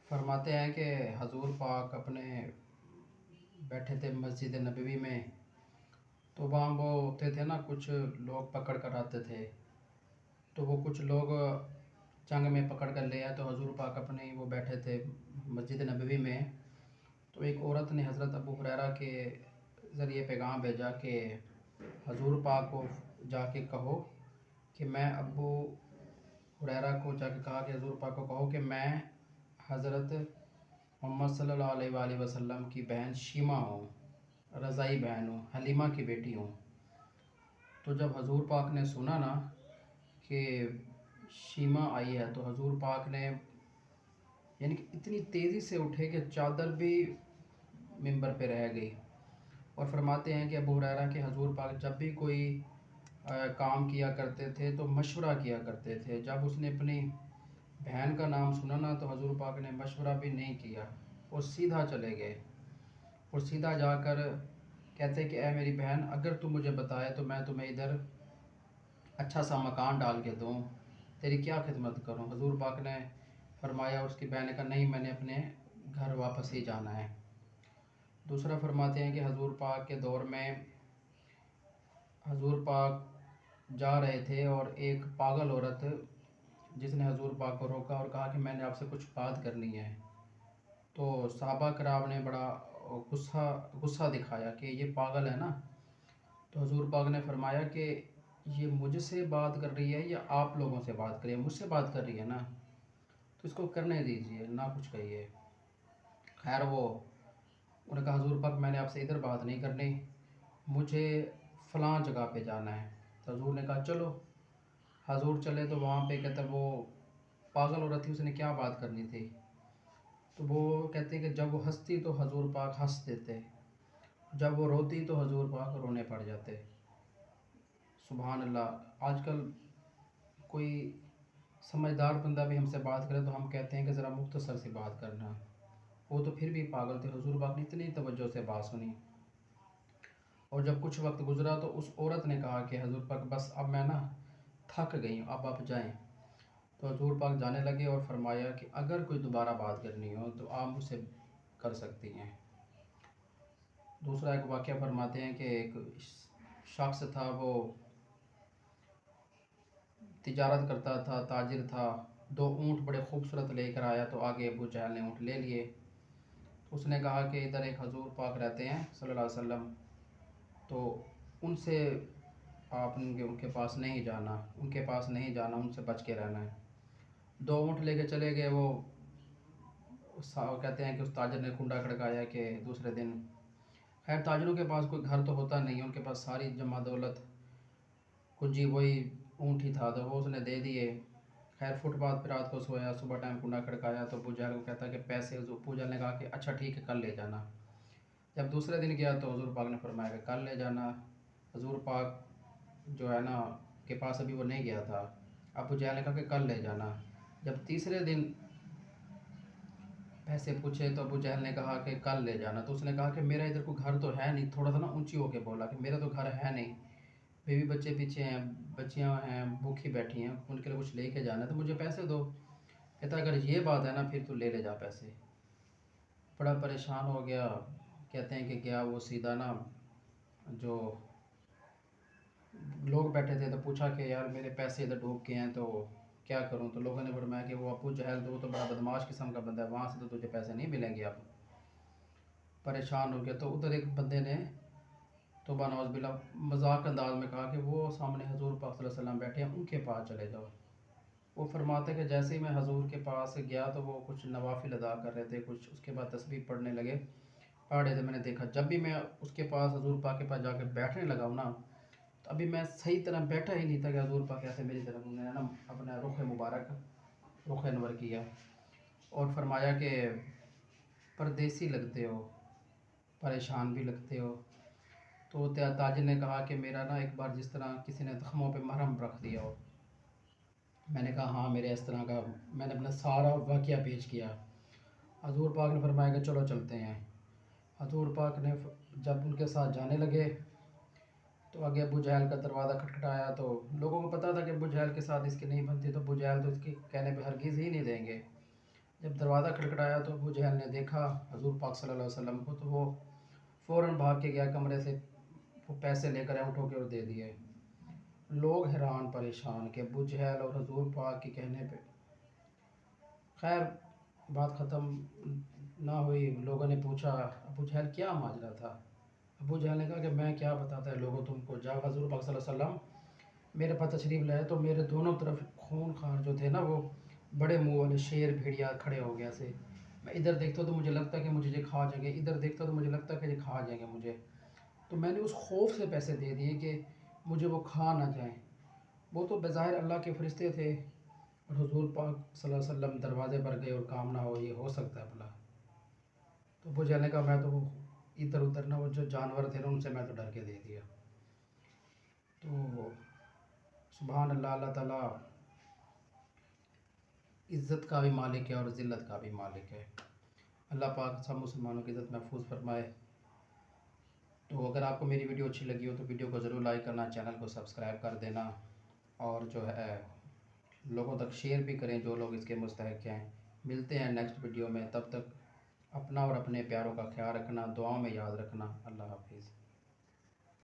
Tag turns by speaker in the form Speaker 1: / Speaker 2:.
Speaker 1: فرماتے ہیں کہ حضور پاک اپنے بیٹھے تھے مسجد نبوی میں، تو وہاں وہ ہوتے تھے نا، کچھ لوگ پکڑ کر آتے تھے، تو وہ کچھ لوگ چنگ میں پکڑ کر لے آئے، تو حضور پاک اپنے وہ بیٹھے تھے مسجد نبوی میں، تو ایک عورت نے حضرت ابو ہریرہ کے ذریعے پیغام بھیجا کہ حضور پاک کو جا کے کہو کہ میں ابو ہریرہ کو جا کے کہا کہ حضور پاک کو کہو کہ میں حضرت محمد صلی اللہ علیہ وآلہ وسلم کی بہن شیمہ ہوں، رضائی بہن ہوں، حلیمہ کی بیٹی ہوں۔ تو جب حضور پاک نے سنا نا کہ شیمہ آئی ہے، تو حضور پاک نے یعنی کہ اتنی تیزی سے اٹھے کہ چادر بھی منبر پہ رہ گئی، اور فرماتے ہیں کہ ابو ہریرہ کہ حضور پاک جب بھی کوئی کام کیا کرتے تھے تو مشورہ کیا کرتے تھے۔ جب اس نے اپنی بہن کا نام سنا نا تو حضور پاک نے مشورہ بھی نہیں کیا، وہ سیدھا چلے گئے، اور سیدھا جا کر کہتے کہ اے میری بہن، اگر تم مجھے بتائے تو میں تمہیں ادھر اچھا سا مکان ڈال کے دوں، تیری کیا خدمت کروں۔ حضور پاک نے فرمایا، اس کی بہن نے کہا نہیں، میں نے اپنے گھر واپس ہی جانا ہے۔ دوسرا فرماتے ہیں کہ حضور پاک کے دور میں حضور پاک جا رہے تھے، اور ایک پاگل عورت جس نے حضور پاک کو روکا اور کہا کہ میں نے آپ سے کچھ بات کرنی ہے، تو صحابہ کرام نے بڑا غصہ دکھایا کہ یہ پاگل ہے نا، تو حضور پاک نے فرمایا کہ یہ مجھ سے بات کر رہی ہے یا آپ لوگوں سے بات کر رہی ہے؟ مجھ سے بات کر رہی ہے نا، تو اس کو کرنے دیجیے، نہ کچھ کہیے۔ خیر وہ انہوں نے کہا حضور پاک میں نے آپ سے ادھر بات نہیں کرنی، مجھے فلاں جگہ پہ جانا ہے۔ تو حضور نے کہا چلو۔ حضور چلے تو وہاں پہ کہتا وہ پاگل عورت تھی، اس نے کیا بات کرنی تھی؟ تو وہ کہتے کہ جب وہ ہنستی تو حضور پاک ہنس دیتے، جب وہ روتی تو حضور پاک رونے پڑ جاتے۔ سبحان اللہ۔ آج کل کوئی سمجھدار بندہ بھی ہم سے بات کرے تو ہم کہتے ہیں کہ ذرا مختصر سی بات کرنا، وہ تو پھر بھی پاگل تھے۔ حضور پاک نے اتنی توجہ سے بات سنی، اور جب کچھ وقت گزرا تو اس عورت نے کہا کہ حضور پاک بس اب میں نا تھک گئی ہوں، اب آپ جائیں۔ تو حضور پاک جانے لگے اور فرمایا کہ اگر کوئی دوبارہ بات کرنی ہو تو آپ مجھ سے کر سکتی ہیں۔ دوسرا ایک واقعہ فرماتے ہیں کہ ایک شخص تھا، وہ تجارت کرتا تھا، تاجر تھا، 2 اونٹ بڑے خوبصورت لے کر آیا، تو آگے ابو جہل نے اونٹ لے لیے۔ اس نے کہا کہ ادھر ایک حضور پاک رہتے ہیں صلی اللہ علیہ وسلم، تو ان سے آپ ان کے پاس نہیں جانا، ان کے پاس نہیں جانا، ان سے بچ کے رہنا ہے۔ 2 اونٹ لے کے چلے گئے۔ وہ کہتے ہیں کہ اس تاجر نے کنڈا کھڑکایا کہ دوسرے دن، خیر تاجروں کے پاس کوئی گھر تو ہوتا نہیں، ان کے پاس ساری جمع دولت کنجی وہی اونٹ ہی تھا، تو وہ اس نے دے دیے۔ خیر فٹ پاتھ پہ رات کو سویا، صبح ٹائم کنڈا کھڑکایا تو ابو جہل کو کہتا ہے کہ پیسے۔ ابو جہل نے کہا کہ اچھا ٹھیک ہے، کل لے جانا۔ جب دوسرے دن گیا تو حضور پاک نے فرمایا کہ کل لے جانا۔ حضور پاک جو ہے نا کے پاس ابھی وہ نہیں گیا تھا، ابو جہل نے کہا کہ کل لے جانا۔ جب تیسرے دن پیسے پوچھے تو ابو جہل نے کہا کہ کل لے جانا، تو اس نے کہا کہ میرا ادھر کوئی گھر تو ہے نہیں، تھوڑا سا نا اونچی ہو کے بولا کہ میرا تو گھر ہے نہیں، بیوی بچے پیچھے ہیں، بچیاں ہیں بھوکھی بیٹھی ہیں، ان کے لیے کچھ لے کے جانا ہے، تو مجھے پیسے دو۔ کہتا اگر یہ بات ہے نا پھر تو لے جا پیسے۔ بڑا پریشان ہو گیا۔ کہتے ہیں کہ گیا وہ سیدھا نا، جو لوگ بیٹھے تھے تو پوچھا کہ یار میرے پیسے ادھر ڈوب کے ہیں تو کیا کروں؟ تو لوگوں نے فرمایا کہ وہ ابو جہل تو وہ تو بڑا بدماش قسم کا بندہ ہے، وہاں سے تو تجھے پیسے نہیں ملیں گے۔ اب پریشان ہو گیا تو ادھر ایک بندے نے توبہ نعوذ باللہ مذاق انداز میں کہا کہ وہ سامنے حضور پاک صلی اللہ علیہ وسلم بیٹھے ہیں، ان کے پاس چلے جاؤ۔ وہ فرماتے کہ جیسے ہی میں حضور کے پاس گیا تو وہ کچھ نوافل ادا کر رہے تھے، کچھ اس کے بعد تسبیح پڑھنے لگے، پڑھ رہے تھے۔ میں نے دیکھا جب بھی میں اس کے پاس حضور پاک کے پاس جا کے بیٹھنے لگا ہوں نا، تو ابھی میں صحیح طرح بیٹھا ہی نہیں تھا کہ حضور پاک ایسے میری طرف انہوں نے نا اپنا رخ مبارک، رخ انور کیا، اور فرمایا کہ پردیسی لگتے ہو، پریشان بھی لگتے ہو۔ تو تاجر نے کہا کہ میرا نا ایک بار جس طرح کسی نے زخموں پہ مرہم رکھ دیا ہو۔ میں نے کہا ہاں میرے اس طرح کا، میں نے اپنا سارا واقعہ پیش کیا۔ حضور پاک نے فرمایا کہ چلو چلتے ہیں۔ حضور پاک نے جب ان کے ساتھ جانے لگے تو آگے ابو جہل کا دروازہ کھٹکھٹایا، تو لوگوں کو پتہ تھا کہ ابو جہل کے ساتھ اس کی نہیں بنتی، تو ابو جہل تو اس کے کہنے پہ ہرگز ہی نہیں دیں گے۔ جب دروازہ کھٹکھٹایا تو ابو جہل نے دیکھا حضور پاک صلی اللہ علیہ وسلم کو، تو وہ فوراً بھاگ کے گیا کمرے سے، وہ پیسے لے کر اٹھو کے اور دے دیے۔ لوگ حیران پریشان کہ ابو جہل اور حضور پاک کے کہنے پہ، خیر بات ختم نہ ہوئی۔ لوگوں نے پوچھا ابو جہل کیا ماجرا تھا؟ ابو جہل نے کہا کہ میں کیا بتاتا ہے لوگوں تم کو، جب حضور پاک صلی اللہ علیہ وسلم میرے پاس تشریف لائے تو میرے دونوں طرف خون خار جو تھے نا، وہ بڑے منہ والے شیر بھیڑیا کھڑے ہو گیا سے۔ میں ادھر دیکھتا تو مجھے لگتا کہ مجھے یہ کھا جائیں گے، ادھر دیکھتا تو مجھے لگتا کہ یہ کھا جائیں گے مجھے۔ تو میں نے اس خوف سے پیسے دے دیے کہ مجھے وہ کھا نہ جائیں۔ وہ تو بظاہر اللہ کے فرشتے تھے، اور حضور پاک صلی اللہ علیہ وسلم دروازے پر گئے اور کام نہ ہو، یہ ہو سکتا ہے بھلا؟ تو ابو جہل نے کہا میں تو وہ ادھر ادھر نہ، وہ جو جانور تھے نا ان سے میں تو ڈر کے دے دیا۔ تو سبحان اللہ، اللہ تعالیٰ عزت کا بھی مالک ہے اور ذلت کا بھی مالک ہے۔ اللہ پاک سب مسلمانوں کی عزت محفوظ فرمائے۔ تو اگر آپ کو میری ویڈیو اچھی لگی ہو تو ویڈیو کو ضرور لائک کرنا، چینل کو سبسکرائب کر دینا، اور جو ہے لوگوں تک شیئر بھی کریں جو لوگ اس کے مستحق ہیں۔ ملتے ہیں نیکسٹ ویڈیو میں، تب تک اپنا اور اپنے پیاروں کا خیال رکھنا، دعاؤں میں یاد رکھنا۔ اللہ حافظ۔